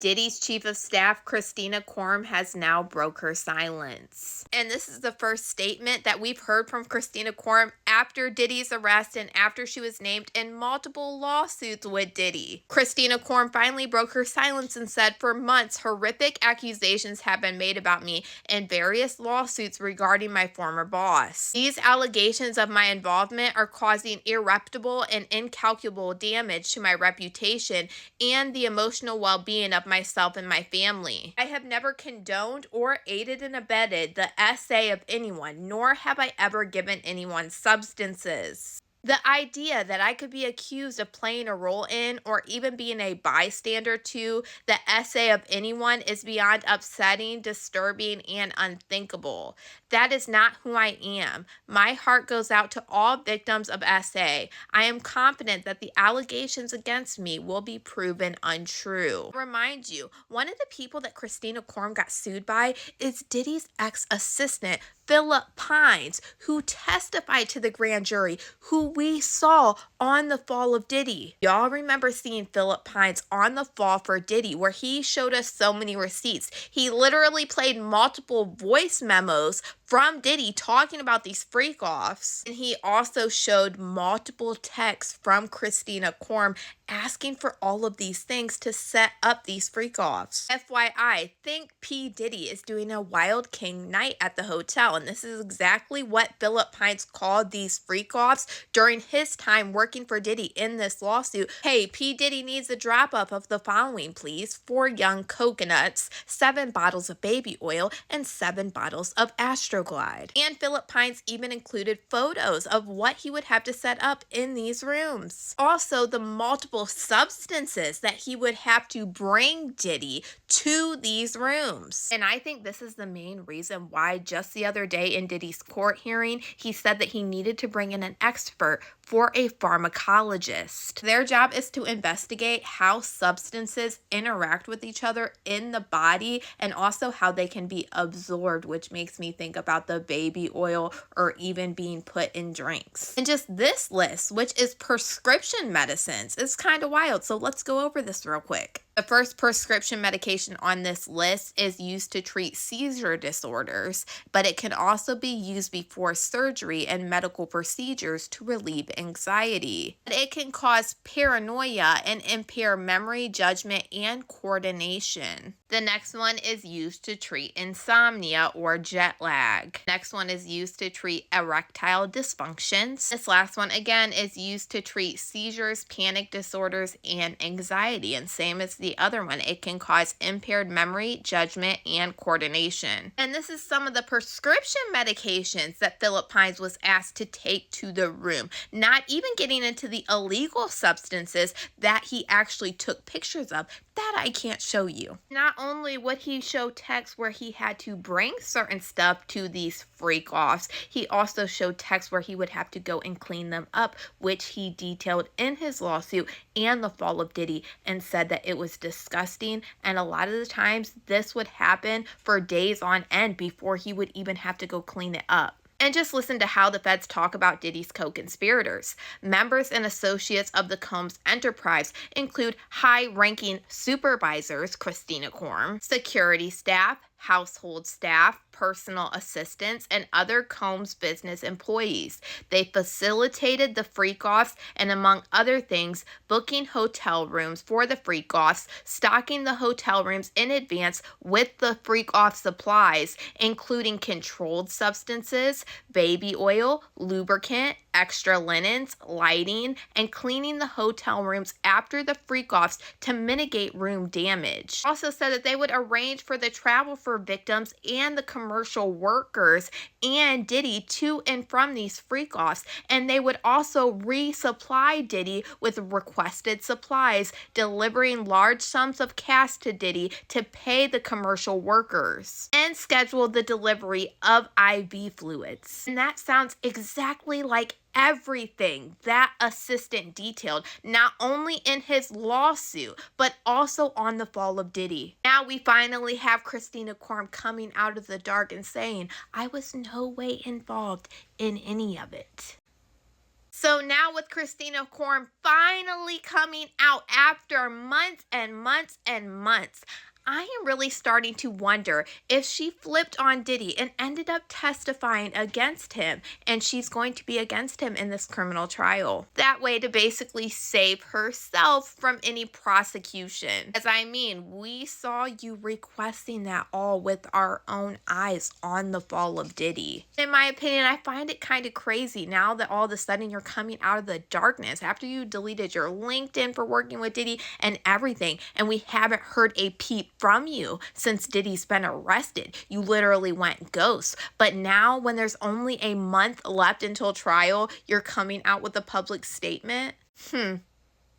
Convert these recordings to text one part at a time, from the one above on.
Diddy's chief of staff, Kristina Khorram, has now broke her silence. And this is the first statement that we've heard from Kristina Khorram after Diddy's arrest and after she was named in multiple lawsuits with Diddy. Kristina Khorram finally broke her silence and said, "For months, horrific accusations have been made about me in various lawsuits regarding my former boss. These allegations of my involvement are causing irreparable and incalculable damage to my reputation and the emotional well-being of myself and my family. I have never condoned or aided and abetted the SA of anyone, nor have I ever given anyone substances. The idea that I could be accused of playing a role in or even being a bystander to the SA of anyone is beyond upsetting, disturbing, and unthinkable. That is not who I am. My heart goes out to all victims of SA. I am confident that the allegations against me will be proven untrue." Remind you, one of the people that Kristina Khorram got sued by is Diddy's ex-assistant, Philip Pines, who testified to the grand jury, who we saw on the fall of Diddy. Y'all remember seeing Philip Pines on the fall for Diddy, where he showed us so many receipts. He literally played multiple voice memos from Diddy talking about these freak-offs. And he also showed multiple texts from Kristina Khorram asking for all of these things to set up these freak-offs. FYI, think P. Diddy is doing a Wild King night at the hotel, and this is exactly what Philip Pines called these freak-offs during his time working for Diddy in this lawsuit. Hey, P. Diddy needs a drop-up of the following, please: 4 young coconuts, 7 bottles of baby oil, and 7 bottles of Astroglide. And Philip Pines even included photos of what he would have to set up in these rooms. Also, the multiple substances that he would have to bring Diddy to these rooms. And I think this is the main reason why just the other day in Diddy's court hearing, he said that he needed to bring in an expert for a pharmacologist. Their job is to investigate how substances interact with each other in the body and also how they can be absorbed, which makes me think about the baby oil or even being put in drinks. And just this list, which is prescription medicines, is kind of wild. So let's go over this real quick. The first prescription medication on this list is used to treat seizure disorders, but it can also be used before surgery and medical procedures to relieve anxiety. It can cause paranoia and impair memory, judgment, and coordination. The next one is used to treat insomnia or jet lag. Next one is used to treat erectile dysfunctions. This last one, again, is used to treat seizures, panic disorders, and anxiety. And same as the other one, it can cause impaired memory, judgment, and coordination. And this is some of the prescription medications that Philip Pines was asked to take to the room, not even getting into the illegal substances that he actually took pictures of. That I can't show you. Not only would he show texts where he had to bring certain stuff to these freak-offs, he also showed texts where he would have to go and clean them up, which he detailed in his lawsuit and the fall of Diddy, and said that it was disgusting, and a lot of the times this would happen for days on end before he would even have to go clean it up. And just listen to how the feds talk about Diddy's co-conspirators. Members and associates of the Combs enterprise include high-ranking supervisors, Kristina Khorram, security staff, household staff, personal assistants, and other Combs business employees. They facilitated the freak-offs and, among other things, booking hotel rooms for the freak-offs, stocking the hotel rooms in advance with the freak-off supplies, including controlled substances, baby oil, lubricant, extra linens, lighting, and cleaning the hotel rooms after the freak-offs to mitigate room damage. Also said that they would arrange for the travel for victims and the commercial workers and Diddy to and from these freak-offs, and they would also resupply Diddy with requested supplies, delivering large sums of cash to Diddy to pay the commercial workers, and scheduled the delivery of IV fluids. And that sounds exactly like everything that assistant detailed, not only in his lawsuit, but also on the fall of Diddy. Now we finally have Kristina Khorram coming out of the dark and saying, "I was no way involved in any of it." So now with Kristina Khorram finally coming out after months and months and months, I am really starting to wonder if she flipped on Diddy and ended up testifying against him, and she's going to be against him in this criminal trial. That way to basically save herself from any prosecution. As I mean, we saw you requesting that all with our own eyes on the fall of Diddy. In my opinion, I find it kind of crazy now that all of a sudden you're coming out of the darkness after you deleted your LinkedIn for working with Diddy and everything, and we haven't heard a peep from you since Diddy's been arrested. You literally went ghost. But now when there's only a month left until trial, you're coming out with a public statement?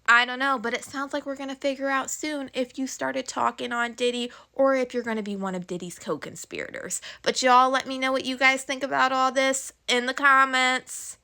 I don't know, but it sounds like we're going to figure out soon if you started talking on Diddy or if you're going to be one of Diddy's co-conspirators. But y'all let me know what you guys think about all this in the comments.